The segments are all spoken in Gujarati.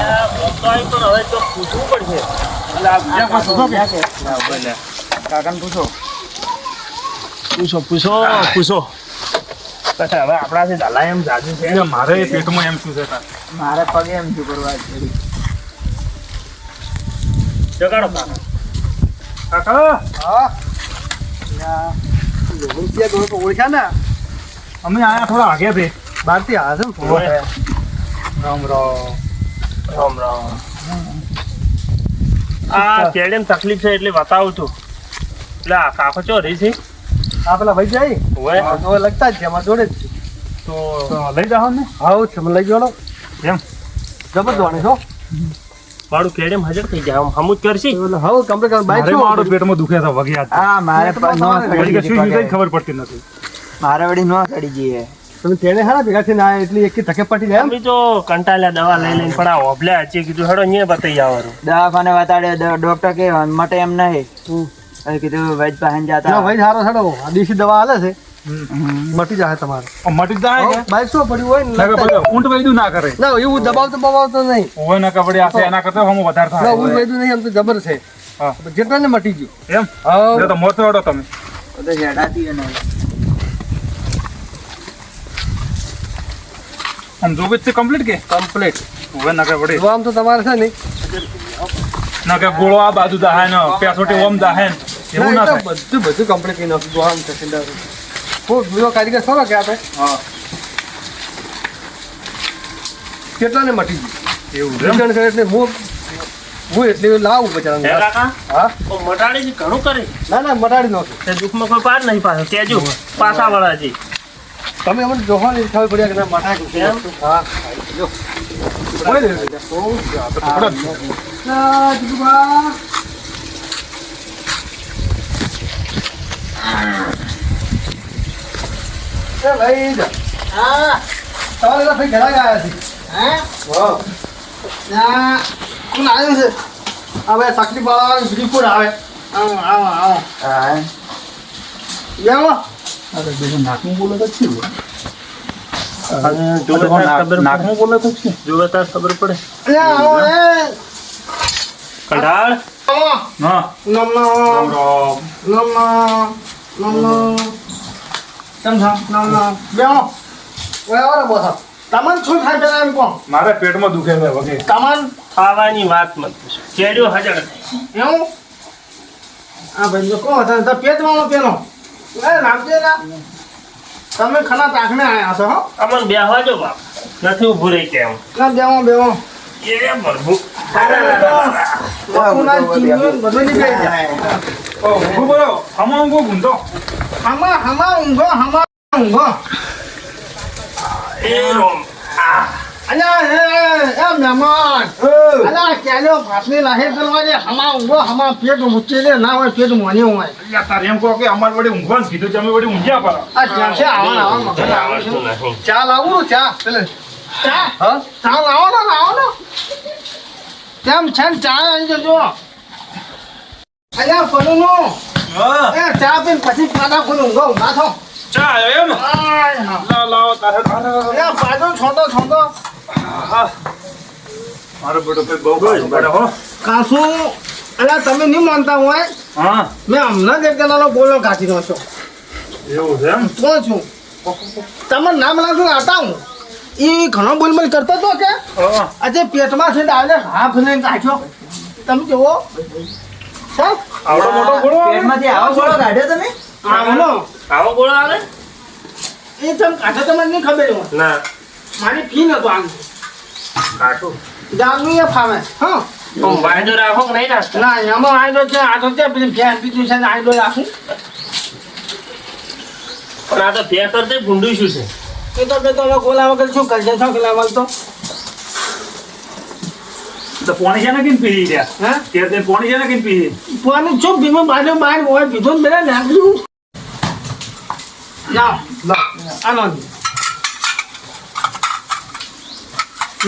હવે તો પૂછવું પડશે. કાકાને પૂછો. પૂછો. હવે આપણાથી દાલા એમ જાજુ છે. મારે પેટમાં એમ શું છે મારે પગે એમ શું કરવા છે. જગાડો કાકા હા ઓળખ્યા ને અમે આયા થોડા આગે થી બહારથી હાજર રામ રામ. આ કેડેમ તકલીફ છે એટલે બતાવું છું. એટલે આ કાકો ચો રહી છે. આ પેલા ભાઈ જાય ઓય હવે લગતા જ છે અમારા જોડે જ છે. તો લઈ જાઓ ને હા છે મને લઈ જવાનો એમ જબરદસ્ત છો મારું કેડેમ હાજર થઈ જાય હમું જ કરશી. હવે કમ્પ્લીટ બાઈક મારે મારો પેટમાં દુખે છે વગ્યા હા મારે વળી શું યુઝ ખબર પડતી નથી. મારે વળી ન ચડી જઈએ તમે તેને હારા ભેગા થઈને આ એટલી એક ધકે પટી જાય અમે તો કંટાળ્યા દવા લઈ લઈને પણ આ ઓભલ્યા છે કીધું હેડો અહીંયા બતાવી આવવાનું. દવાખાને બતાડ્યો ડોક્ટર કે મટે એમ નહીં કીધું વૈદ પાસે જતા વૈદ સારો સારો દેશી દવા હાલે છે મટી જાય તમારે મટી જાય કે બાઈક શું પડ્યું હોય ને ઊંટ વૈદું ના કરે ના એવું દબાવતો નહીં હોય ના કબડે આ એના કરતા હમ વધારે ના થાય એવું વૈદું નહીં એમ તો જબર છે હા જેટલા ને મટી ગયું એમ હા તો મોતો વડો તમે તો હેડાતી નહીં આમ જોવે છે કમ્પ્લીટ કે કમ્પ્લીટ હોય ના કબડે આમ તો તમારે છે ને ના કે ગોળો આ બાજુ દાહે ને પેસોટી ઓમ દાહે એવું ના થાય બધું કમ્પ્લીટ કરી નાખ્યું આમ થશે ખૂબ બીજો કારીગર ખરો કે આપણે હા કેટલા ને મટી એવું ગયું એમ એટલે હું એટલે લાવું હે બચારા કાકા હા ઓ મટાડી છે ઘણું કરે ના મટાડી નાખ્યું તે દુઃખમાં કોઈ પાર નહીં પાછો કેજો પાછા વાળા છે. તમે અમને જોવાની ખબર પડ્યા કે ના મટાડ્યું કેમ? હા જો બોલ દે ના જીગુબા એ ભાઈ જા હા તમારે તો ઘરે ગયા છે હા વાહ ના કોણ આવ્યું છે હવે તકલીફ વાળા રિપોર્ટ આવે આવો હા બેવો અરે બેન નાકનું બોલે તો છે નાકમાં બોલે તો છે જોવે તાર ખબર પડે. એ આવો એ કંટાળ આવો હા નમનો નમનો નમનો સમજા નમનો બેવો ઓય આવો બોસ તમન શું થાય પેલા એમ કોણ મારે પેટમાં દુખે છે વગે તમન ખાવાની વાત મત પૂછો. કેડ્યો હાજર થાય. એવું આ ભાઈ જો કોણ હતા તો પેટમાં પેલો એ નામજે ના તમે ખના તાકને આયા છો હો અમન બેહવા જો બાપ નથી ઊભું રહી કેમ ના બેવો એ બરબુ કોના જીવન બધું નીકળી જાય ઓ હું બોલો હમણાં હું ગુંદો હમા ઊંઘો એ રોમ અલ્યા એ મહેમાન અલ્યા ક્યાંયો ભાતની લાહે કરવા દે હમા ઊંઘો હમા પેટ મૂકી દે ના હોય પેટ મોની હોય યા તારે એમ કહો કે અમાર વડે ઊંઘવાનું કીધું તમે વડે ઊંઘ્યા પર આ ચા છે આવા મગજ આવે છે ચા લાવું ચા પેલે ચા હા ચા લાવો ને કેમ છે ને ચા આવી જજો અલ્યા ફલુનું એ ચા પીને પછી પાડા ખોલું ઊંઘા થો ચા આવ્યો એમ લાવો તારે અલ્યા પાડો છોટો મારો બેટો ભાઈ બહુ બડે હો કાસુ અલ્યા તમે નહીં માનતા હોય હા મેં હમણાં જ એક જણાનો બોલો કાઢી રહ્યો છું એવું છે એમ કોણ છું તમારું નામ લાગુ આતા હું એ ઘણો બોલબોલ કરતો હતો કે હા આજે પેટમાં છે ડાયરેક્ટ હાફ લઈને કાઢ્યો તમે જુઓ સર આવડો મોટો ગોળો પેટમાંથી આવો ગોળો કાઢ્યો તમે આવનો આવો ગોળો આવે એ તમે કાઢો તમને નહીં ખબર હોય ના મારી ફી નતો આમ કાઠું જાગવી એ ફાવે હા વાયદો રાખો કે નહીં રાખતા ના એમાં આયડો છે આ તો છે પેલી ફેન બીજું છે ને આયડો રાખું પણ આ તો પે કરતે ભૂંડું શું છે એ તો બે તો હવે ગોલા વગર શું કરશે શું લેવલ તો તો પોણી છે ને કેમ પી રહ્યા હે તે પોણી છે ને કેમ પી પાણી ચૂપ ભીમો બાજુ બહાર હોય પીધો ને પેલા નાખ્યું ના આનો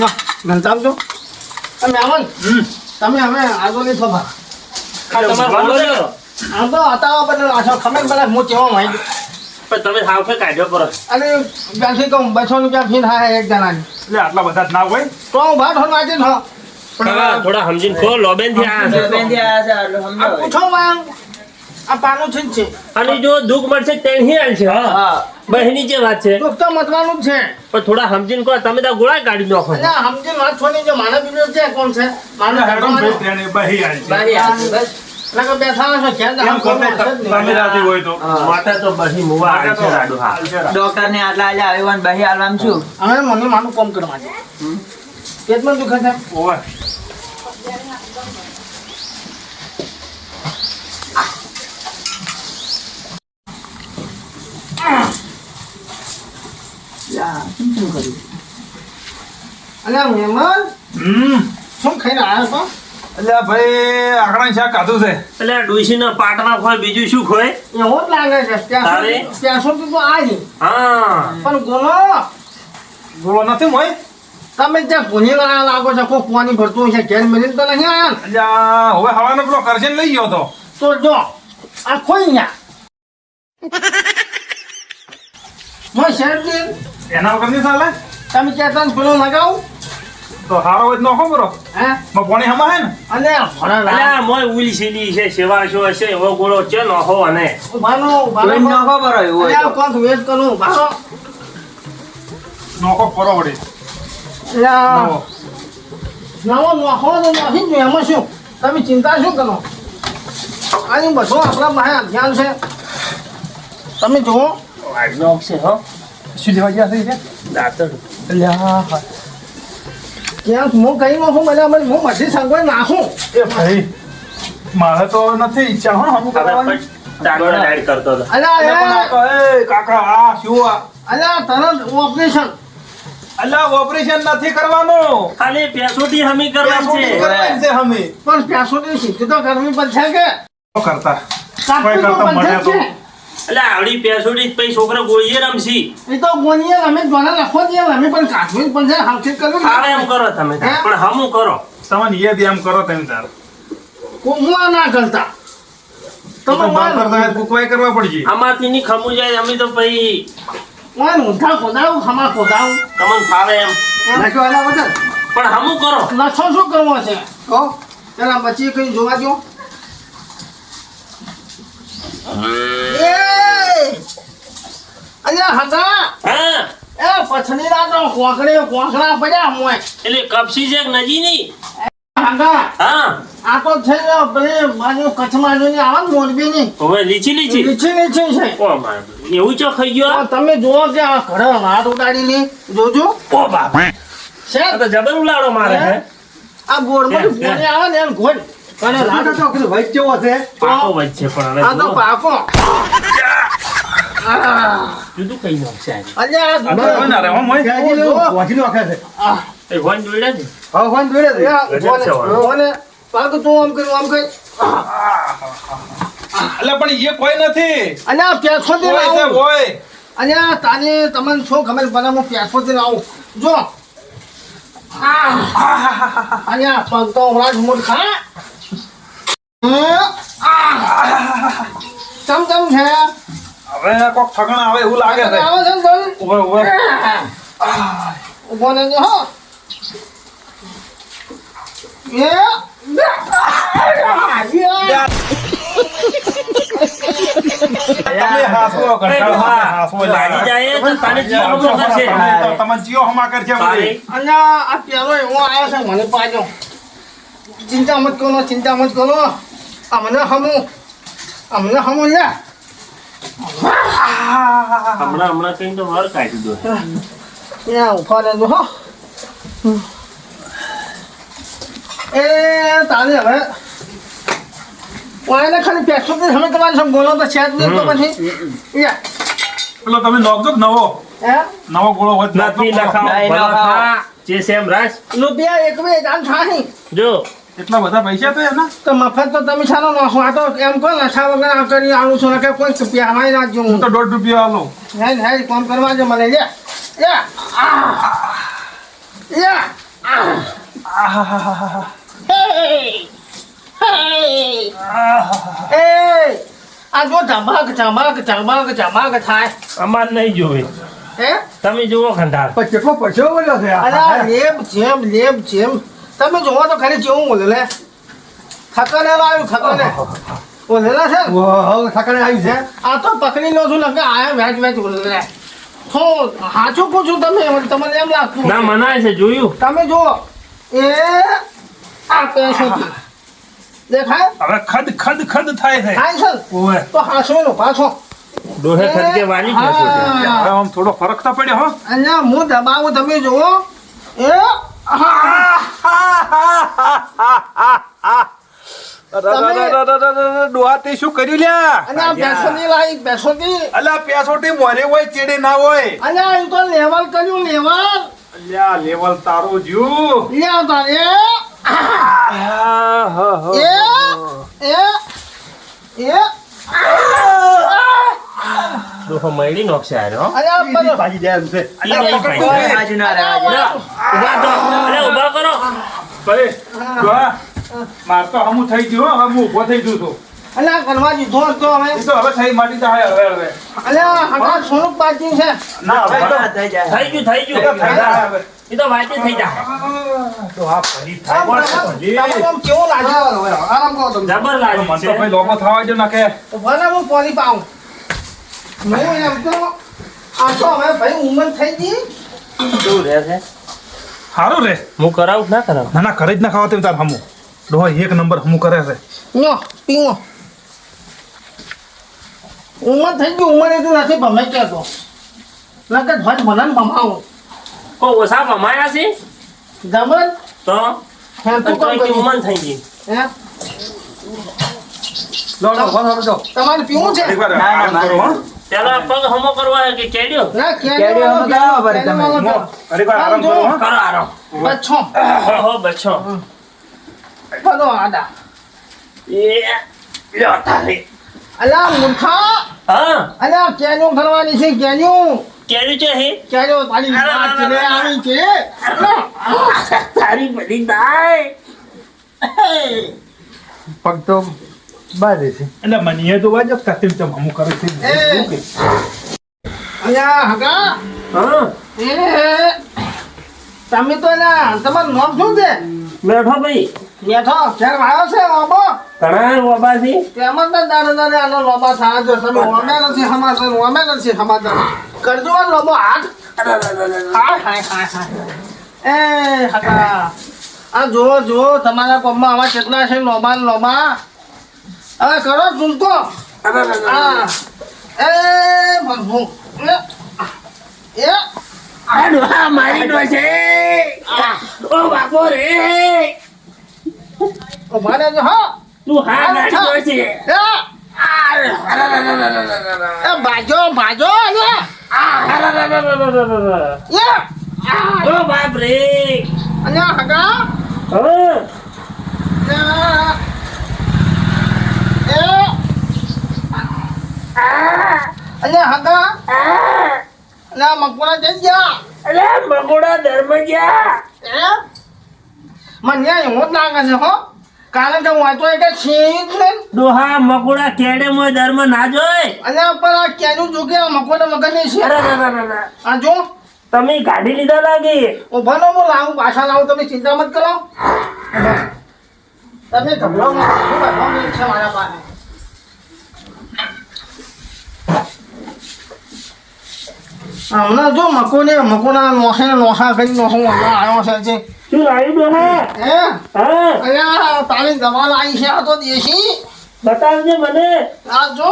ના ઘંટામ તો તમે આવો ને તમે હવે આગળ નહીં થવા આ તમારો ગોળો લેવો આમ તો હતાવા બદલ આશો ખમેલ બદલ હું ચેવા માંગી પણ તમે હાવખે કાઢ્યો પર અને ત્યાંથી કહું 200 રૂપિયા ફી થાય એક જણાની એટલે આટલા બધા જ ના હોય તો હું ભાત હોન વાંચી ન હા, થોડા સમજીને ખો લોબેન થી આયા છે. આ પૂછો માં આ પાનું છે જ છે અને જો દુઃખ મળશે તેની હાલ છે હા બહેની જે વાત છે દુઃખ તો મતવાનું જ છે પણ થોડા સમજીને કહો તમે તો ગોળા કાઢી નાખો એટલે સમજી વાત છોડી જો માનવ બીજો છે કોણ છે માનવ હેડો ભાઈ તેને બહી આવી છે. લગો બેઠા છો ક્યાં એમ કરતે તમે રાજી હોય તો માટે તો બહી મુવા આવી છે રાડુ હા ડોક્ટર ને આટલા આજે આવ્યો ને બહી આલવાનું છું હવે મને માનું કામ કરવા છે પેટમાં દુખે છે ઓવે અલ્યા મહેમાન શું ખાઈને આવ્યા છો એટલે ભાઈ આકડા શાક ખાધું છે. એટલે ડોશી ના પાટમાં ખોય બીજું શું ખોય એવો જ લાગે છે ત્યાં સુધી તો આવી હા પણ ગોલો ગોળો નથી મોય તમે ત્યાં ભૂલી ગયા લાગો છો કોઈ પાણી ભરતું છે ઘેર મળીને તો નહીં આવ્યા ને? એટલે હવે હવાનો પેલો કરશે ને લઈ ગયો તો તો જો આ ખોઈ ગયા મોય શેરડી એના વગર નહીં ચાલે તમે કહેતા ને પેલો લગાવ તો હારો હોય તો નોખો બરો હે માં પાણી હમા હે ને અને ભરા અલ્યા મોય ઉલસીલી છે સેવા શું હશે એવો ગોળો છે નો હો અને ઉભાનો કોઈ ન ખબર હોય એવું હોય તો. કોણ વેટ કરું ઉભાનો નોખો પરો વળી અલ્યા નવો. નવો નોખો તો નથી જ એમાં શું તમે ચિંતા શું કરો આની બધું આપણા પાસે ધ્યાન છે તમે જુઓ વાડનો છે હો શું લેવા ગયા છે દાતર ત્યાં હું કઈ નાખું મને અમે હું બધી સંગોઈ નાખું એ ભાઈ મારે તો નથી ઈચ્છા હો હમું કરવાની ટાંગો ડાયર કરતો હતો અલ્યા એ કાકા આ શું આ અલ્યા તરત ઓપરેશન અલ્યા ઓપરેશન નથી કરવાનું ખાલી પેસોટી હમી કરવાની પેસોટી છે કરવાની છે અમે પણ પેસોની સિદ્ધિ તો કરવી પડશે કે કરતા કાપવી તો કરતા પડશે મળે જ તો છે. એટલે આવડી પેસોટી પછી છોકરા ગોળીએ રમશી એ તો ગોનીએ અમે જોના લખો દઈએ અમે પણ કાઢવી જ પડશે હાલખેત કરવી આવે એમ કરો તમે હે? પણ હમું કરો તમને યાદ એમ કરો તમે તાર હું આ ના કરતા તો તમે બાર કરતા કુકવાઈ કરવા પડશે આમાંથી ની ખમું જાય અમે તો પછી વાન ઊંધા કોદાવું ખમા કોદાવું તમને ફાવે એમ નાખ્યો આના વગર પણ હમું કરો લખો શું કરવો છે કહો પેલા બચી કઈ જોવા દો એ અલ્યા હતા હા એ પછડી ના તો કોંકડા પડ્યા મોય એટલે કપસી છે કે નજી ની હાંગા હા આ તો છે ને પેલી બાજુ કચ્છમાં જોઈને આવે ને મોરબીની હવે લીચી લીચી નીચે છે ઓ મારે એવું ચો ખાઈ ગયો તો તમે જુઓ કે આ ઘરે હાથ ઉડાડીને જોજો ઓ બાપ છે આ તો જબર ઉલાડો મારે હે આ બોર્ડમાં બોલે આવે ને એમ ઘોડ અને લાડો તો કીધું ભાઈ કેવો છે પાકો વચ્ચે પણ આ તો હવે પાકો જુદું કઈ નો છે અલ્યા બરાબર ના રે હો મોય વાંચી નો આખે છે એ વન જોડ્યા છે હા ફોન જોડે છે ગજબ છે વાળો. કોને પાક તું આમ કર્યું આમ કરી એટલે પણ એ કોઈ નથી અલ્યા પેસો દે કોઈ છે આવું હોય અલ્યા તારે તમને શું ખબર પડે હું પેસો દે આવું જો અલ્યા પગ તો હમણાં જ મોટ ખા ચમ છે હવે કોક ઠગણ આવે એવું લાગે છે આવે છે ને ભાઈ ઉભો ઉભો ઉભો ને જો હો એ તમે હાસવો કંટાળો હાસવો લાગી જાય તો તને જીવ હમો કરશે તમે જીઓ હમા કરશે તારે અલ્યા આ પેલો એવો આવ્યો છે મને પાજો ચિંતા મત કરો અમને હમું લે હમણાં કઈ તો વર કાઢી દો ત્યાં ઉભા રહેજો હો એ તારે હવે ઓને ખાલી પેટ્રોલ થી અમે તમારે સમ બોલો તો છે જ નહીં તો પછી યા પેલો તમે નોખજો કે નવો હે નવો ગોળો હોય તો નથી નોખજો. લખાવ નહીં, ભલા લખાવ. થા. જે સેમ રાસ રૂપિયા એક બે જાન થાની જો એટલા બધા પૈસા તો એના તો મફત તો તમે સારો નાખો આ તો એમ કહો નશા વગર આ કરી આવું છું ને કે કોઈ રૂપિયા હમાઈ નાખજો હું હું તો 1.5 રૂપિયા આલો હે કામ કરવા જો મને લે આ જો ધમાક થાય અમાર નહીં જોવે હે તમે જુઓ ખંડાર કેટલો પૈસો બોલ્યો છે અરે લેબ જેમ તમે જોવો તો ખરી કેવું બોલે લે થકાને આવ્યું થકાને બોલેલા છે હવે ઠાકાણે આવ્યું છે આ તો પકડી લો છું લગે આયા વેચ વેચ બોલે તો હાચું પૂછું તમે તમને એમ લાગતું ના મનાય છે જોયું તમે જુઓ એ આ પેસો દેખાય હવે ખદ ખદ ખદ થાય છે થાય છે ઓવે તો હાસો નો પાછો ડોહે ખડકે વાલી ગયા હવે હા. આમ થોડો ફરક તો પડ્યો હો અહીંયા હું દબાવું તમે જુઓ એ ડોહાતે શું કર્યું લ્યા અને આ બેસોની લાઈ બેસોની અલ્યા પેસોટી મોરે હોય ચેડે ના હોય અને આ તો લેવલ કર્યું લેવલ અલ્યા લેવલ તારો જ્યુ લે તાર એ ડોહો મળી નોખશે આરે હો અરે આ બધો ભાજી જાય એમ છે ઈ નહીં કોઈ ભાઈ. બાજુ ના રહે ઉભા તો અરે ઉભા કરો ભલે ડોહા માર તો હમું થઈ ગયું હો, હવે હું ઊભો થઈ ગયું છું અને આ કરવા દીધો હતો હવે એ તો હવે થઈ માટી તો હવે હવે અને આ હગા સ્વરૂપ પાછી છે ના હવે તો થઈ જાય થઈ ગયું થઈ એ તો ગયું થઈ જાય હવે એ તો વાતે થઈ જાય ડોહા ફરી આમ થાય તમને આમ કેવો લાગ્યો આરામ કરો તમે જબર મને લાગે તો છે ભાઈ લોબો થવા જો ના કે ભલે હું પોલી પાઉં હું એમ તો આ તો હવે ભાઈ ઉંમર થઈ ગઈ શું રહે છે સારું રે હું કરાવું કે ના કરાવું ના ના કરે જ ના ખાવા તેમ તાર હમું ડોહા એક નંબર હમું કરે છે નો પીવો ઉંમર થઈ ગઈ ઉંમર એટલું નથી ભમે કહેતો નકર ધ્વજ ભલે ભમાવું કોઈ ઓછા ભમાયા છે જબર તો હે તું કોણ તોય કરી ઉમન થઈ ગઈ હે લો લો વાહ જો તમારે પીવું છે એક વાર ના, ના, આરામ કરો હો ચાલો આ પગ હમો કરવા કે કેડ્યો ના કેરી અમે કરાવો પડે તમે. અરે વાર આરામ કરો હો કરો આરો બચ્છો હો બચ્ચો બધો આડા એ લ્યો તારે અલા મૂર્ખા હા અલા કેન્યુ કરવાની છે કેન્યુ કેડ્યું છે હે કેન્યુ તારી વાત ચલે આવી છે તારી બધી દાય પગ તો બહાર છે એટલે મને તો વાજબ કાતિમ ચમ હમું કરે છે એ અલ્યા હગા હા એ તમે તો ના તમારું નામ શું છે બેઠો ભાઈ બેઠો ક્યારે આવ્યો છે બાબો ઘણા બાબાજી તેમાં તો દાડે આનો લોબા થાય છે તમે ઓમે નથી સમાચાર ઓમે નથી સમાચાર કરજો આ લોબો હાથ હાય હાય હાય હાય એ હગા આ જો તમારા પગમાં આવા કેટલા છે લોબા ને લોબા હવે કરો ચૂંટો હા એ ભગવું એ આ મારી નો છે ઓ બાપો રે મારે જો હા તું હા ગાડી નો છે એ બાજો બાજો અલે એ ઓ બાપ રે અલે હગા હા એ અલે હગા ના મકવાણા જઈ ગયા અલે મગોડા ધર્મ ગયા એ મને એવું જ લાગે છે હો કારણ કે હું વાંચો એક છીત ને ડોહા મકોડા કેડે મોય ધર્મ ના જોય અને પર આ ક્યાંનું જોગે મકવાણા વગરની છે અરે ના આ જો તમે ગાડી લીધા લાગે ઉભાનો હું લાવું પાછા લાવું તમે ચિંતા મત કરો તમે ગભરાઓ મત શું કરવાનું છે મારા પાસે હમણાં જો મકોના નોહા કરી નોહું હમણાં આવ્યો છે જે શું આવ્યું ડોહા હે હા અલ્યા તારી દવા લાવી છે આ તો દેશી બતાવજે મને આ જો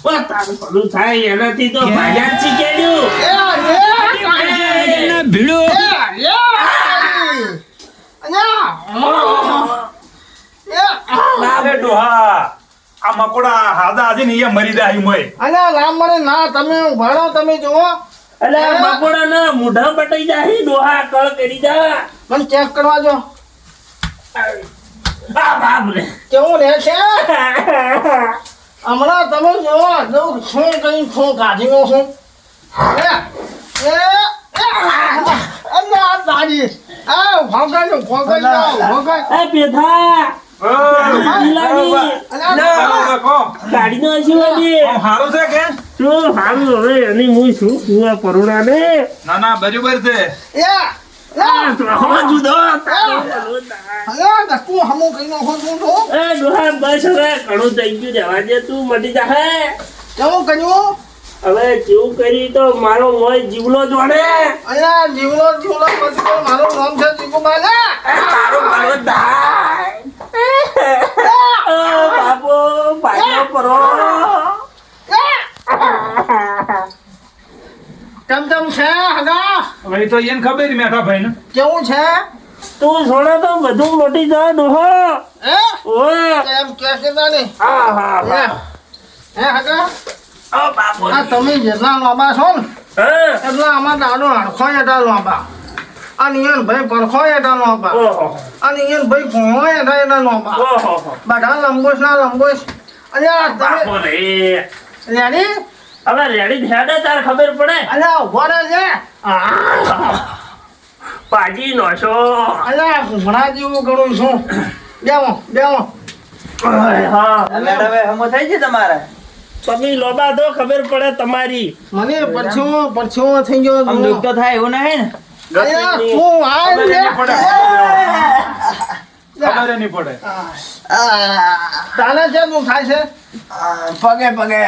ઓ તારું ભલું થાય એનાથી તો ભાગ્યા શીખેલું ભીડો અરે ડોહા આ મકોડા હાદા આજે ને એ મરી જાય મોય અને રામ મને ના તમે ભણો તમે જુઓ અલે મકોડા ના મૂઢા બટાઈ જાય ડોહા કળ કરી જા મને ચેક કરવા જો આ બાપ રે કેવું રહે છે હમણાં તમે જુઓ જો શું કઈ શું કાઢીનો છું દાદી આ ભોગાઈ એ પેથા ગાડી નો હશે લાગે હારું છે કે શું સારું હવે એની હું શું તું આ પરુણા ને ના ના બરાબર છે હવે જુદો અલ્યા ધક્કું હમું કઈ નાખો તું તો એ ડોહા બસ હવે ઘણું થઈ ગયું જવા દે તું મટી જાહે કેવું કર્યું હવે કેવું કરી તો મારો મોય જીવલો જોડે અલ્યા જીવલો પછી મારું નામ છે જીગુબા ને તારો મારો દાય બાપો ભાઈનો પરો કેમ છે હગા હવે એ તો એને ખબર મેઠા ભાઈ ને કેવું છે તું છોડે તો બધું મોટી જાય ડોહો હે ઓય એમ કે છે તાને હા હા હા હે હગા ઓ બાપો આ તમે જેટલા લોબા છો ને હા એટલા આમાં દાડો હડખો એટલા લોબા અને ઈયન ભાઈ પરખો એટલા લોબા ઓહો અને ઈયન ભાઈ ભોણો એટલા લોબા ઓહો બધા લંબોશ ના લંબોશ અલ્યા બાપો તમે રે રેડી હવે રેડી થયા ને તાર ખબર પડે અલ્યા ઉભો રહેજે પાજી નોશો અલ્યા ઘણા જેવું કરું છું દેવો હા મેડમ હમો થઈ છે તમારે તમે લોબા દો ખબર પડે તમારી મને પરછો થઈ ગયો આમ દુઃખ તો થાય એવું નહીં ને અલ્યા તું આ ખબર રે નહીં પડે ખબર નહીં પડે તાને છે તું થાય છે પગે પગે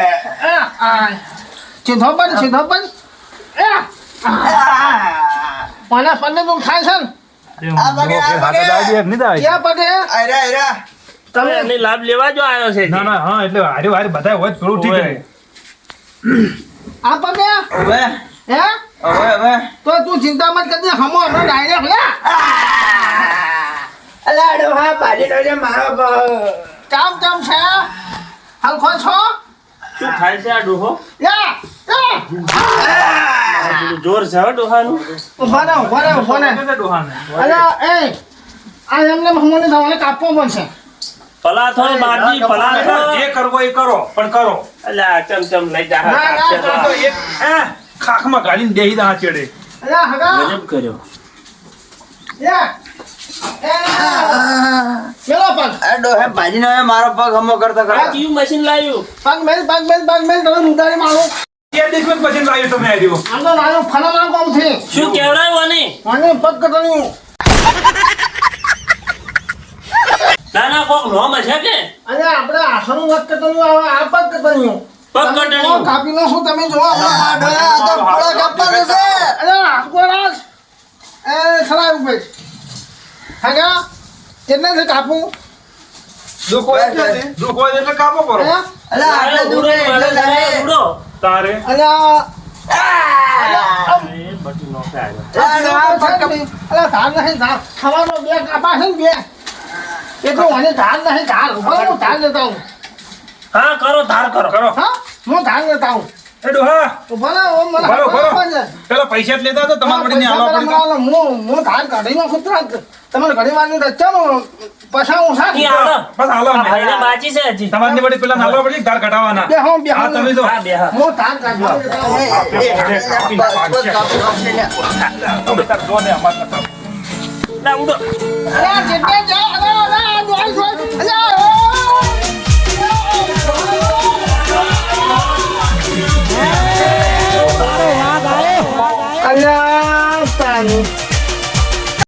સીધો પણ મને પન્ને તું થાય છે ને ક્યાં પગે તમે એની લાભ લેવા જો આવ્યો છે ના ના હા એટલે હારે હારે બધા હોય તો થોડું ઠીક રહે આ પગે હવે હે હવે તો તું ચિંતા મત કરજે હમો હમો ડાયરેક્ટ લે અલા ડોહા પાડી લો મારો કામ છે હલખો છો શું થાય છે આ ડોહો યા જોર છે હો ડોહાનું ઉભા ને ડોહાને અલ્યા એ આ એમને હમને દવાને કાપવો પડશે પલા થો બાજી પલા થો જે કરવો એ કરો પણ કરો અલ્યા ચમ લઈ જા ના, ના, તો એક ખાખમાં ગાડીને દેહી દા ચડે અલ્યા હગા ગજબ કર્યો યા મેલો પગ આ ડોહા પાડી નો મારો પગ હમો કરતો આ કરતો કયું મશીન લાવ્યું પગ મેલ તને ઉડાડી મારું કે દિવસ પછી લાવ્યો તમે આવ્યો આમ તો નાનો ફનામાં કોમ છે શું કેવડાવ્યું આને મને પગ કટણ્યું નાના કોક નોમ છે કે અને આપણે આસનું વખત કટણ્યું આવે આ પગ કટણ્યું પગ કટણ્યું. તમે કાપી લો શું તમે જો આ ડોહા આ તો ફળો કાપવાનો છે અરે આસકોરાજ એ ખરા ભાઈ હગા કેટલે છે કાપું દુઃખ હોય એટલે કાપો કરો હે અલા આપણે દૂરે એટલે જાય ઉડો તારે અલ્યા એ બટી નોખે આવ્યો આ ડોહા પગ કાપ અલ્યા ધાર નહીં ધાર ખાવાનો બે કાપા છે ને બે એટલું મને ધાર નહીં ધાર બરાબર હું ધાર લેતા હું હા કરો ધાર કરો કરો હા હું ધાર લેતા હું એ ડોહા તો ભલે ઓમ મને ભરો, ભરો. આપવા છે. પેલા પૈસા જ લેતા હતા તમારે પડીને પૈસા આલવા પેલા પડી મળે, હું ધાર કાઢી નાખું તુરંત. તમારે ઘણી વારની રચ્ચાનું પછાવું છે. ઈ હાલો. બસ હાલો આ ભાઈને બાકી છે હજી તમારે વળી પેલા નાલવા પડી ધાર કઢાવવાના બે હું, બે હું. હા તમે જો હા બે હા હું ધાર કાઢવા લેતા હું. જો ને અમાર નતા. ના ઉડો અરે, જેટલે જાઓ.